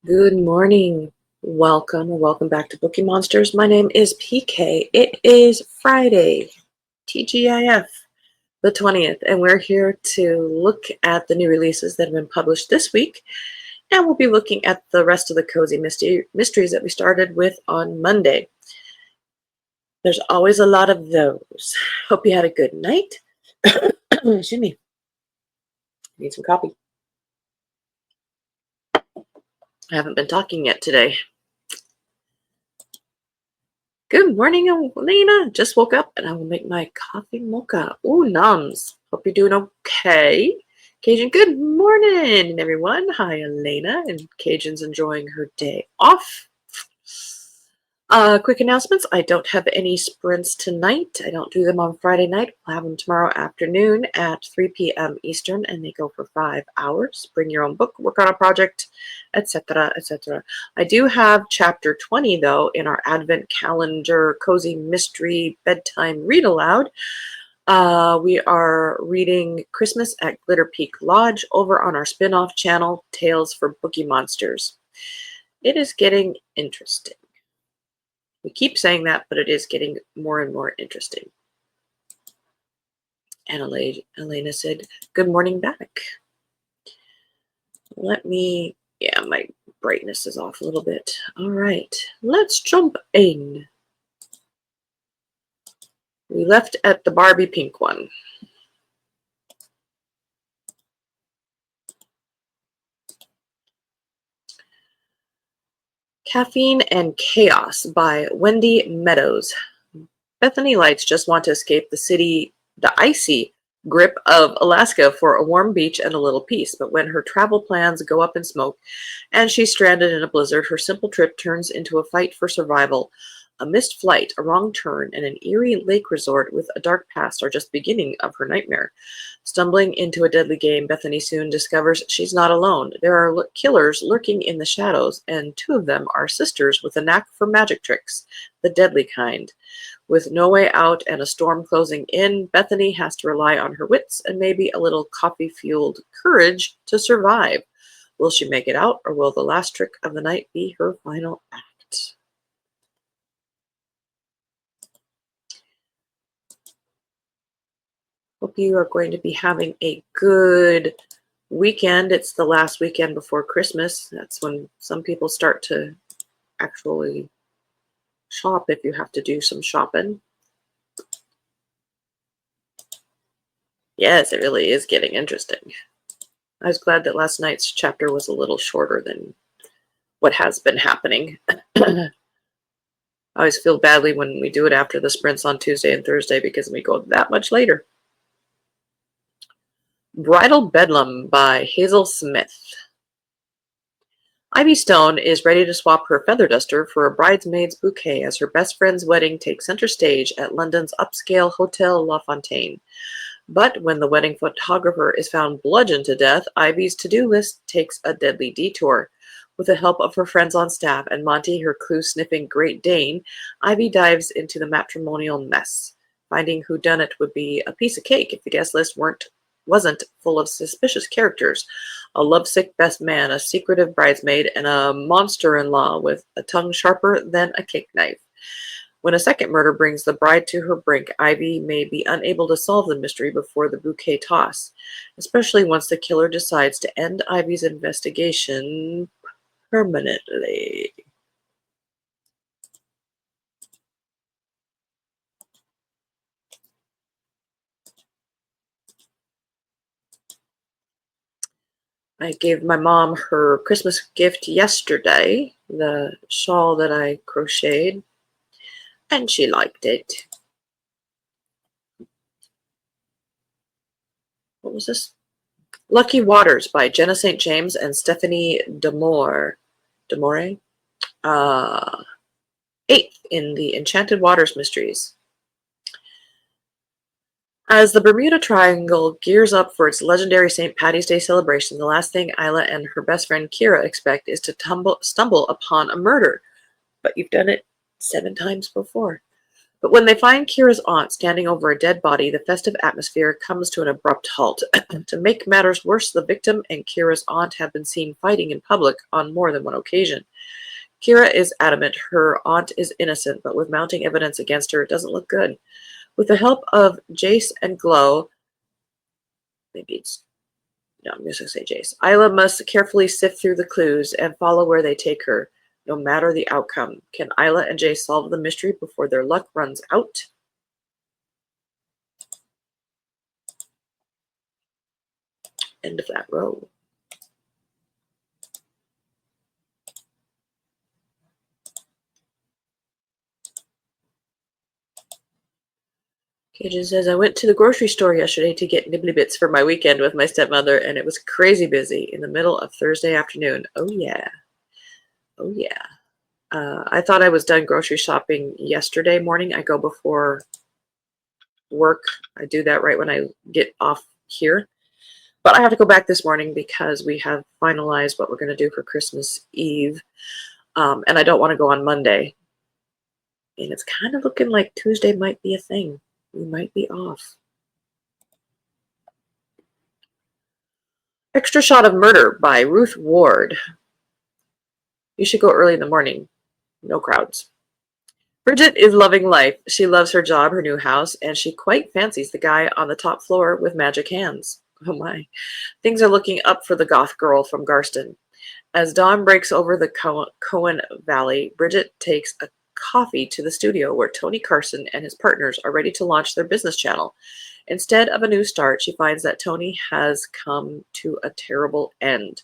Good morning. Welcome back to Bookeemonsters. My name is PK. It is Friday, TGIF, the 20th, and we're here to look at the new releases that have been published this week, and we'll be looking at the rest of the cozy mysteries that we started with on Monday. There's always a lot of those. Hope you had a good night. Excuse me. Need some coffee. I haven't been talking yet today. Good morning, Elena. Just woke up and I will make my coffee mocha. Ooh, nums. Hope you're doing okay. Cajun, good morning, everyone. Hi, Elena. And Cajun's enjoying her day off. Quick announcements. I don't have any sprints tonight. I don't do them on Friday night. We'll have them tomorrow afternoon at 3 p.m. Eastern, and they go for 5 hours. Bring your own book, work on a project, etc., etc. I do have chapter 20, though, in our Advent calendar cozy mystery bedtime read aloud. We are reading Christmas at Glitter Peak Lodge over on our spin-off channel, Tales for Bookeemonsters. It is getting interesting. We keep saying that, but it is getting more and more interesting. And Elena said, good morning back. Yeah, my brightness is off a little bit. All right, let's jump in. We left at the Barbie pink one. Caffeine and Chaos by Wendy Meadows. Bethany Lights just want to escape the icy grip of Alaska for a warm beach and a little peace. But when her travel plans go up in smoke and she's stranded in a blizzard, her simple trip turns into a fight for survival. A missed flight, a wrong turn, and an eerie lake resort with a dark past are just the beginning of her nightmare. Stumbling into a deadly game, Bethany soon discovers she's not alone. There are killers lurking in the shadows, and 2 of them are sisters with a knack for magic tricks, the deadly kind. With no way out and a storm closing in, Bethany has to rely on her wits and maybe a little coffee-fueled courage to survive. Will she make it out, or will the last trick of the night be her final act? Hope you are going to be having a good weekend. It's the last weekend before Christmas. That's when some people start to actually shop if you have to do some shopping. Yes, it really is getting interesting. I was glad that last night's chapter was a little shorter than what has been happening. I always feel badly when we do it after the sprints on Tuesday and Thursday because we go that much later. Bridal Bedlam by Hazel Smith. Ivy Stone is ready to swap her feather duster for a bridesmaid's bouquet as her best friend's wedding takes center stage at London's upscale Hotel La Fontaine. But when the wedding photographer is found bludgeoned to death, Ivy's to-do list takes a deadly detour. With the help of her friends on staff and Monty, her clue-sniffing Great Dane, Ivy dives into the matrimonial mess. Finding whodunit would be a piece of cake if the guest list wasn't full of suspicious characters. A lovesick best man, a secretive bridesmaid, and a monster-in-law with a tongue sharper than a cake knife. When a second murder brings the bride to her brink, Ivy may be unable to solve the mystery before the bouquet toss, especially once the killer decides to end Ivy's investigation permanently. I gave my mom her Christmas gift yesterday, the shawl that I crocheted, and she liked it. What was this? Lucky Waters by Jenna St. James and Stephanie Demore. 8th in the Enchanted Waters mysteries. As the Bermuda Triangle gears up for its legendary St. Paddy's Day celebration, the last thing Isla and her best friend Kira expect is to stumble upon a murder. But you've done it 7 times before. But when they find Kira's aunt standing over a dead body, the festive atmosphere comes to an abrupt halt. To make matters worse, the victim and Kira's aunt have been seen fighting in public on more than one occasion. Kira is adamant her aunt is innocent, but with mounting evidence against her, it doesn't look good. With the help of Jace and Glow, maybe it's no, I'm just going to say Jace. Isla must carefully sift through the clues and follow where they take her, no matter the outcome. Can Isla and Jace solve the mystery before their luck runs out? End of that row. Cajun says, I went to the grocery store yesterday to get nibbly bits for my weekend with my stepmother, and it was crazy busy in the middle of Thursday afternoon. Oh, yeah. Oh, yeah. I thought I was done grocery shopping yesterday morning. I go before work. I do that right when I get off here. But I have to go back this morning because we have finalized what we're going to do for Christmas Eve. And I don't want to go on Monday. And it's kind of looking like Tuesday might be a thing. We might be off. Extra Shot of Murder by Ruth Ward. You should go early in the morning. No crowds. Bridget is loving life. She loves her job, her new house, and she quite fancies the guy on the top floor with magic hands. Oh my. Things are looking up for the goth girl from Garston. As dawn breaks over the Cohen Valley, Bridget takes a coffee to the studio where Tony Carson and his partners are ready to launch their business channel. Instead of a new start, she finds that Tony has come to a terrible end.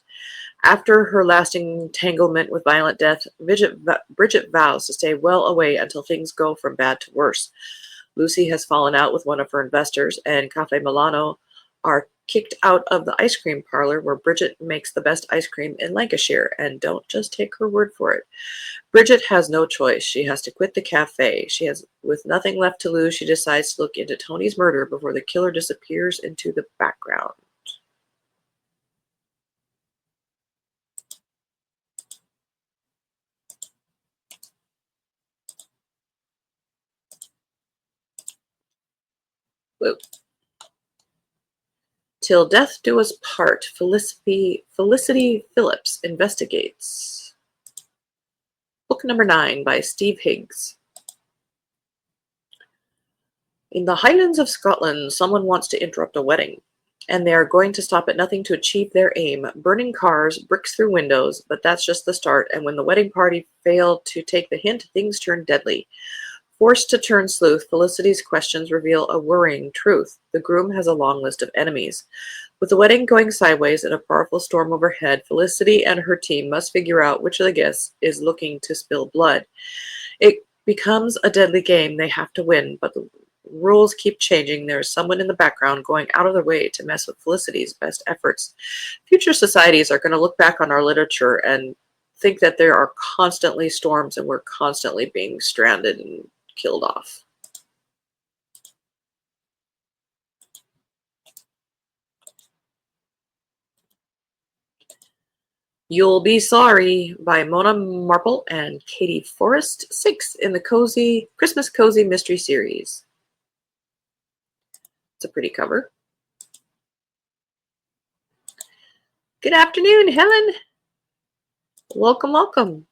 After her lasting entanglement with violent death, Bridget vows to stay well away until things go from bad to worse. Lucy has fallen out with one of her investors, and Cafe Milano are kicked out of the ice cream parlor where Bridget makes the best ice cream in Lancashire, and don't just take her word for it. Bridget has no choice. She has to quit the cafe. With nothing left to lose, she decides to look into Tony's murder before the killer disappears into the background. Whoa. Till Death Do Us Part, Felicity Phillips investigates. Book number 9 by Steve Higgs. In the Highlands of Scotland, someone wants to interrupt a wedding, and they are going to stop at nothing to achieve their aim, burning cars, bricks through windows, but that's just the start, and when the wedding party fail to take the hint, things turn deadly. Forced to turn sleuth, Felicity's questions reveal a worrying truth. The groom has a long list of enemies. With the wedding going sideways and a powerful storm overhead, Felicity and her team must figure out which of the guests is looking to spill blood. It becomes a deadly game they have to win, but the rules keep changing. There's someone in the background going out of their way to mess with Felicity's best efforts. Future societies are going to look back on our literature and think that there are constantly storms and we're constantly being stranded and killed off. You'll Be Sorry by Mona Marple and Katie Forrest, 6 in the Christmas Cozy Mystery Series. It's a pretty cover. Good afternoon, Helen. Welcome, welcome.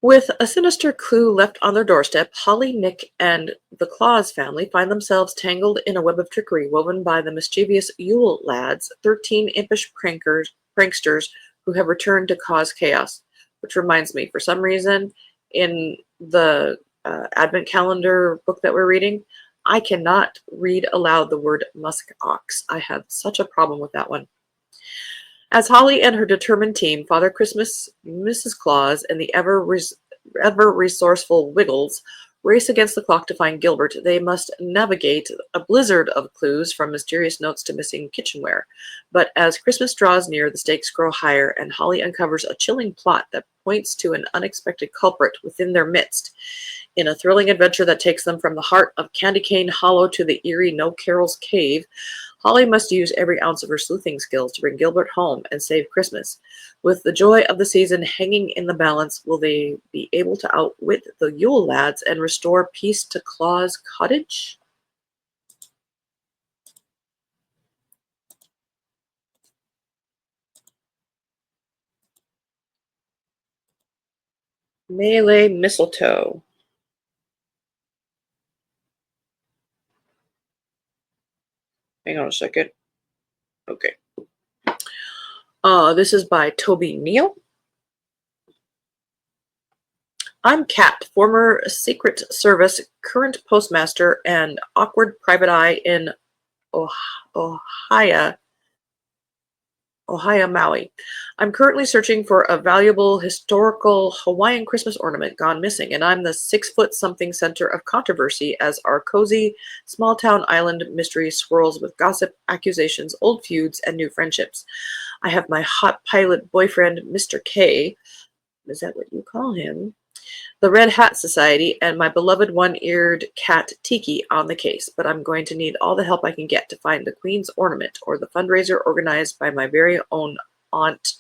With a sinister clue left on their doorstep, Holly, Nick, and the Claus family find themselves tangled in a web of trickery woven by the mischievous Yule lads, 13 impish pranksters who have returned to cause chaos. Which reminds me, for some reason, in the Advent calendar book that we're reading, I cannot read aloud the word musk ox. I have such a problem with that one. As Holly and her determined team, Father Christmas, Mrs. Claus, and the ever resourceful Wiggles race against the clock to find Gilbert, they must navigate a blizzard of clues from mysterious notes to missing kitchenware. But as Christmas draws near, the stakes grow higher, and Holly uncovers a chilling plot that points to an unexpected culprit within their midst. In a thrilling adventure that takes them from the heart of Candy Cane Hollow to the eerie No Carols Cave, Holly must use every ounce of her sleuthing skills to bring Gilbert home and save Christmas. With the joy of the season hanging in the balance, will they be able to outwit the Yule lads and restore peace to Claw's cottage? Melee mistletoe. Hang on a second. Okay. This is by Toby Neal. I'm Kat, former Secret Service, current postmaster, and awkward private eye in Ohio, Maui. I'm currently searching for a valuable historical Hawaiian Christmas ornament gone missing, and I'm the 6-foot-something center of controversy as our cozy, small-town island mystery swirls with gossip, accusations, old feuds, and new friendships. I have my hot pilot boyfriend, Mr. K. Is that what you call him? The Red Hat Society, and my beloved one-eared cat Tiki on the case, but I'm going to need all the help I can get to find the Queen's ornament, or the fundraiser organized by my very own Aunt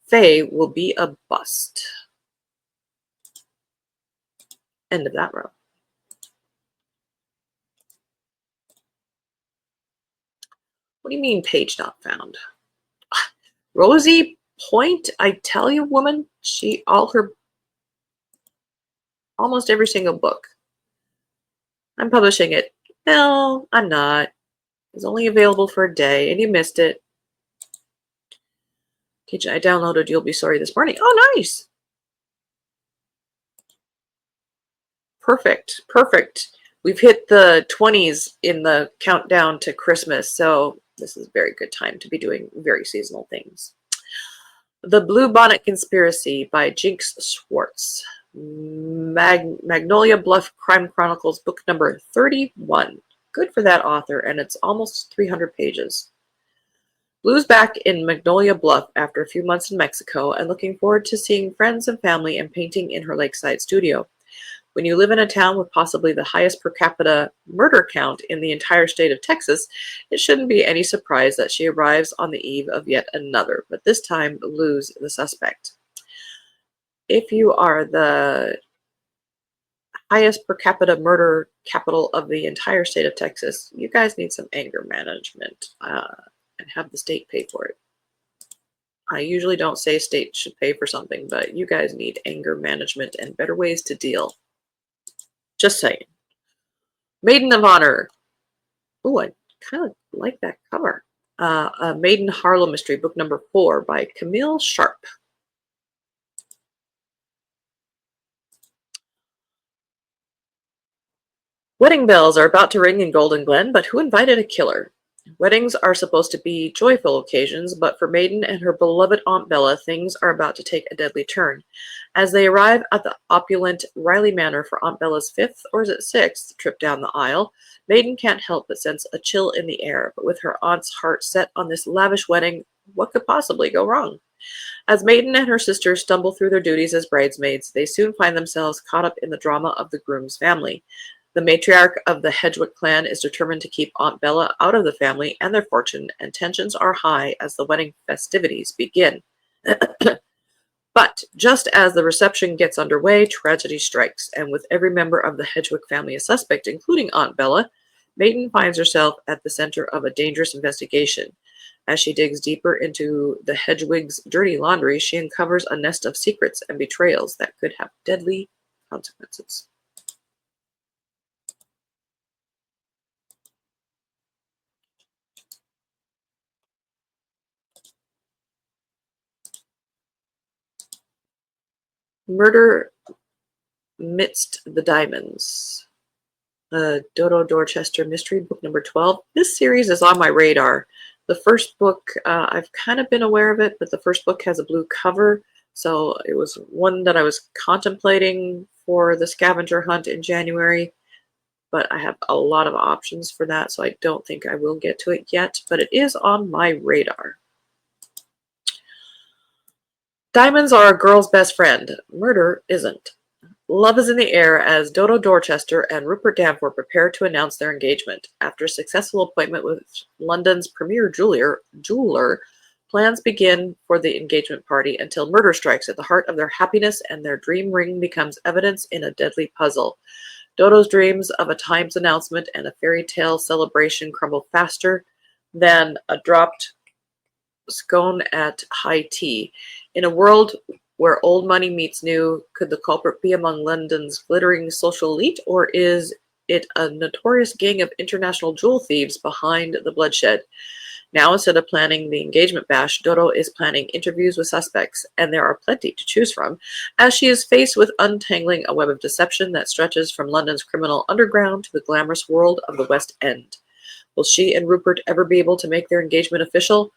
Faye will be a bust. End of that row. What do you mean page not found? Rosie Point, I tell you, woman, almost every single book. I'm publishing it. No, I'm not. It's only available for a day, and you missed it. I downloaded You'll Be Sorry this morning. Oh, nice. Perfect. Perfect. We've hit the 20s in the countdown to Christmas, so this is a very good time to be doing very seasonal things. The Blue Bonnet Conspiracy by Jinx Schwartz. Magnolia Bluff Crime Chronicles, book number 31. Good for that author, and it's almost 300 pages. Blue's back in Magnolia Bluff after a few months in Mexico and looking forward to seeing friends and family and painting in her lakeside studio. When you live in a town with possibly the highest per capita murder count in the entire state of Texas, it shouldn't be any surprise that she arrives on the eve of yet another, but this time Blue's the suspect. If you are the highest per capita murder capital of the entire state of Texas, you guys need some anger management and have the state pay for it. I usually don't say state should pay for something, but you guys need anger management and better ways to deal. Just saying. Maiden of Honor. Ooh, I kind of like that cover. A Maiden Harlow Mystery, book number 4 by Camille Sharp. Wedding bells are about to ring in Golden Glen, but who invited a killer? Weddings are supposed to be joyful occasions, but for Maiden and her beloved Aunt Bella, things are about to take a deadly turn. As they arrive at the opulent Riley Manor for Aunt Bella's 5th, or is it 6th, trip down the aisle, Maiden can't help but sense a chill in the air, but with her aunt's heart set on this lavish wedding, what could possibly go wrong? As Maiden and her sister stumble through their duties as bridesmaids, they soon find themselves caught up in the drama of the groom's family. The matriarch of the Hedgewick clan is determined to keep Aunt Bella out of the family and their fortune, and tensions are high as the wedding festivities begin. But just as the reception gets underway, tragedy strikes, and with every member of the Hedgewick family a suspect, including Aunt Bella, Maiden finds herself at the center of a dangerous investigation. As she digs deeper into the Hedgewigs' dirty laundry, she uncovers a nest of secrets and betrayals that could have deadly consequences. Murder Midst the Diamonds. Dodo Dorchester Mystery, book number 12. This series is on my radar. The first book, I've kind of been aware of it, but the first book has a blue cover, so it was one that I was contemplating for the scavenger hunt in January, but I have a lot of options for that, so I don't think I will get to it yet, but it is on my radar. Diamonds are a girl's best friend. Murder isn't. Love is in the air as Dodo Dorchester and Rupert Danforth prepare to announce their engagement. After a successful appointment with London's premier jeweler, plans begin for the engagement party until murder strikes at the heart of their happiness and their dream ring becomes evidence in a deadly puzzle. Dodo's dreams of a Times announcement and a fairy tale celebration crumble faster than a dropped scone at high tea. In a world where old money meets new, could the culprit be among London's glittering social elite, or is it a notorious gang of international jewel thieves behind the bloodshed? Now, instead of planning the engagement bash, Dodo is planning interviews with suspects, and there are plenty to choose from, as she is faced with untangling a web of deception that stretches from London's criminal underground to the glamorous world of the West End. Will she and Rupert ever be able to make their engagement official?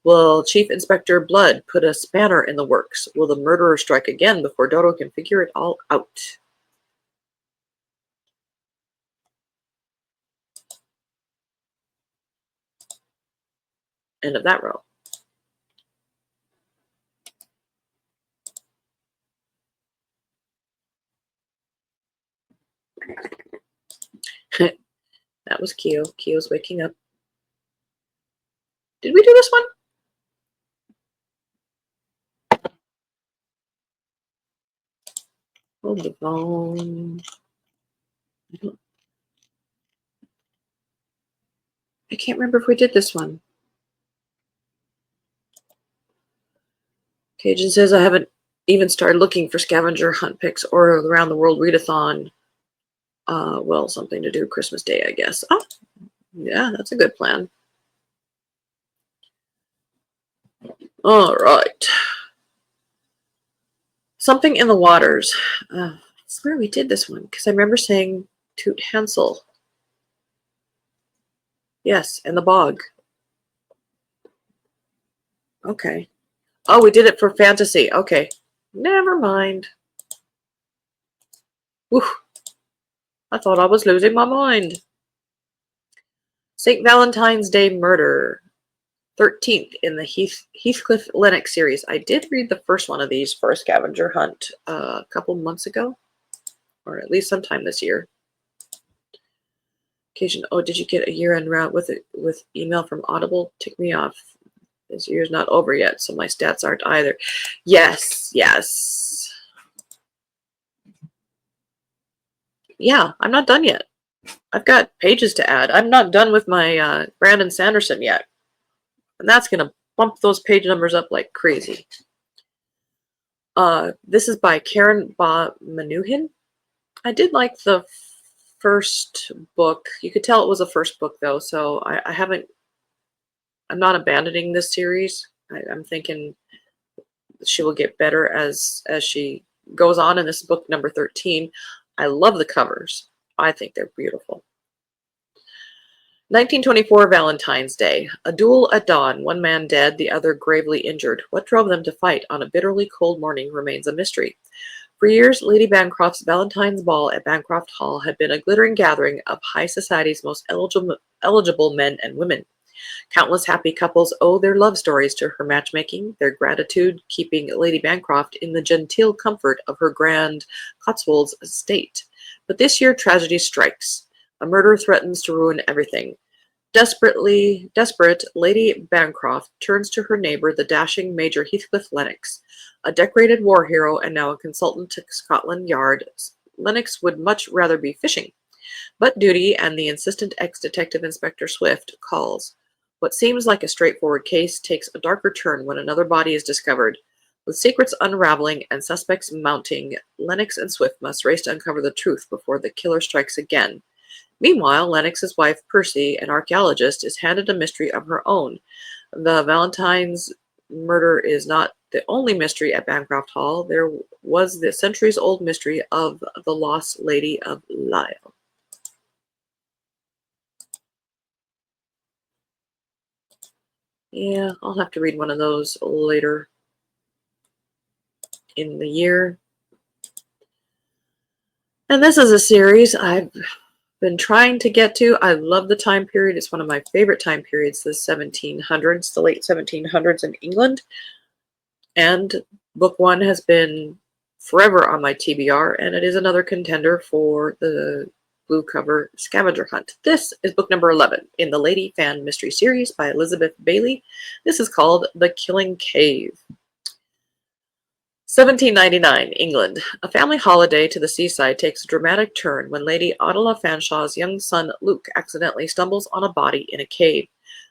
Will Chief Inspector Blood put a spanner in the works? Will the murderer strike again before Dodo can figure it all out? End of that row. That was Keo. Keo's waking up. Did we do this one? Hold the phone. I can't remember if we did this one. Cajun says, I haven't even started looking for scavenger hunt picks or around the world readathon. Well, something to do Christmas Day, I guess. Oh, yeah, that's a good plan. All right. Something in the waters. I swear we did this one because I remember saying Toot Hansel. Yes, and the bog. Okay. Oh, we did it for fantasy. Okay. Never mind. Whew. I thought I was losing my mind. St. Valentine's Day Murder. 13th in the Heathcliff Lennox series. I did read the first one of these for a scavenger hunt a couple months ago, or at least sometime this year. Occasion. Oh, did you get a year-end route with email from Audible? Tick me off. This year's not over yet, so my stats aren't either. Yes, yes. Yeah, I'm not done yet. I've got pages to add. I'm not done with my Brandon Sanderson yet. And that's going to bump those page numbers up like crazy. This is by Karen Manuhin. I did like the first book. You could tell it was a first book, though, so I'm not abandoning this series. I'm thinking she will get better as she goes on in this book number 13. I love the covers. I think they're beautiful. 1924 Valentine's Day. A duel at dawn, one man dead, the other gravely injured. What drove them to fight on a bitterly cold morning remains a mystery. For years, Lady Bancroft's Valentine's Ball at Bancroft Hall had been a glittering gathering of high society's most eligible men and women. Countless happy couples owe their love stories to her matchmaking, their gratitude keeping Lady Bancroft in the genteel comfort of her grand Cotswolds estate. But this year, tragedy strikes. A murder threatens to ruin everything. Desperate, Lady Bancroft turns to her neighbor, the dashing Major Heathcliff Lennox. A decorated war hero and now a consultant to Scotland Yard, Lennox would much rather be fishing. But duty and the insistent ex-detective Inspector Swift calls. What seems like a straightforward case takes a darker turn when another body is discovered. With secrets unraveling and suspects mounting, Lennox and Swift must race to uncover the truth before the killer strikes again. Meanwhile, Lennox's wife, Percy, an archaeologist, is handed a mystery of her own. The Valentine's murder is not the only mystery at Bancroft Hall. There was the centuries-old mystery of the lost Lady of Lisle. Yeah, I'll have to read one of those later in the year. And this is a series I've been trying to get to. I love the time period. It's one of my favorite time periods, the 1700s, the late 1700s in England. And book one has been forever on my TBR, and it is another contender for the blue cover scavenger hunt. This is book number 11 in the Lady Fan Mystery Series by Elizabeth Bailey. This is called The Killing Cave. 1799, England. A family holiday to the seaside takes a dramatic turn when Lady Adela Fanshaw's young son Luke accidentally stumbles on a body in a cave.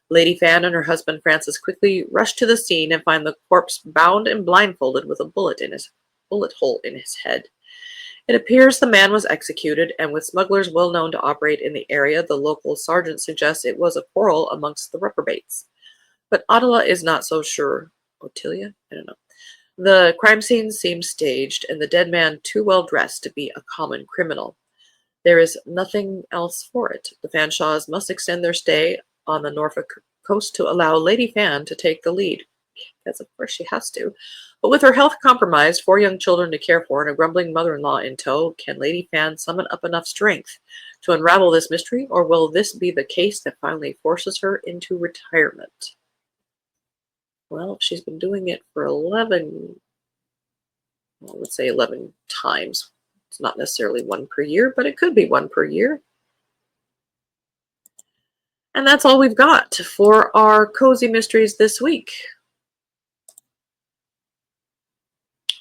Lady Fan and her husband Francis quickly rush to the scene and find the corpse bound and blindfolded with a bullet hole in his head. It appears the man was executed, and with smugglers well known to operate in the area, the local sergeant suggests it was a quarrel amongst the reprobates. But Adela is not so sure. Ottilia? I don't know. The crime scene seems staged, and the dead man too well dressed to be a common criminal. There is nothing else for it. The Fanshaws must extend their stay on the Norfolk coast to allow Lady Fan to take the lead, because of course she has to. But with her health compromised, 4 young children to care for, and a grumbling mother-in-law in tow, can Lady Fan summon up enough strength to unravel this mystery, or will this be the case that finally forces her into retirement? Well, she's been doing it for 11, well, let's say 11 times. It's not necessarily one per year, but it could be one per year. And that's all we've got for our cozy mysteries this week.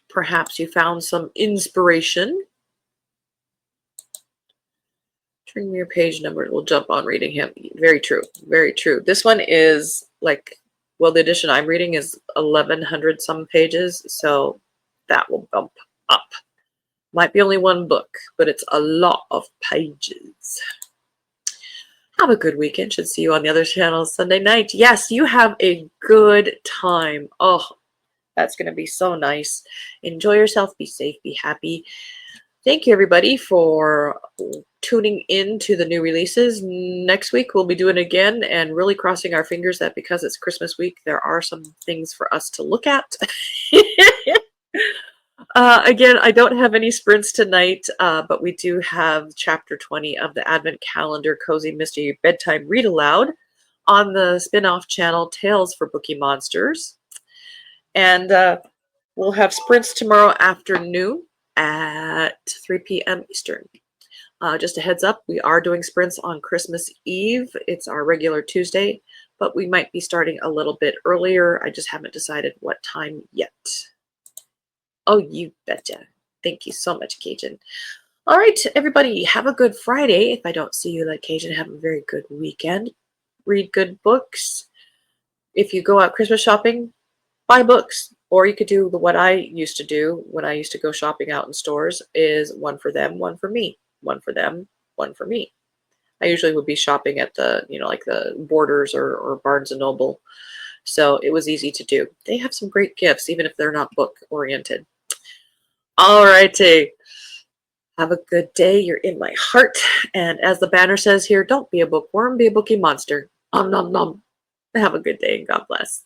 Perhaps you found some inspiration. Turn your page number, we'll jump on reading him. Very true, very true. This one is like, well, the edition I'm reading is 1,100 some pages, so that will bump up. Might be only one book, but it's a lot of pages. Have a good weekend. Should see you on the other channel Sunday night. Yes, you have a good time. Oh, that's going to be so nice. Enjoy yourself. Be safe. Be happy. Thank you, everybody, for tuning in to the new releases. Next week, we'll be doing it again and really crossing our fingers that because it's Christmas week, there are some things for us to look at. Again, I don't have any sprints tonight, but we do have Chapter 20 of the Advent Calendar Cozy Mystery Bedtime Read Aloud on the spin-off channel Tales for Bookeemonsters. And we'll have sprints tomorrow afternoon at 3 p.m. Eastern. Just a heads up, we are doing sprints on Christmas Eve. It's our regular Tuesday, but we might be starting a little bit earlier. I just haven't decided what time yet. Oh, you betcha. Thank you so much, Cajun. All right, everybody, have a good Friday. If I don't see you like Cajun, have a very good weekend. Read good books. If you go out Christmas shopping, buy books. Or you could do what I used to do when I used to go shopping out in stores is one for them, one for me. One for them, one for me. I usually would be shopping at the, like the Borders or Barnes & Noble. So it was easy to do. They have some great gifts, even if they're not book oriented. All righty. Have a good day. You're in my heart. And as the banner says here, don't be a bookworm, be a bookie monster. Nom nom nom. Have a good day and God bless.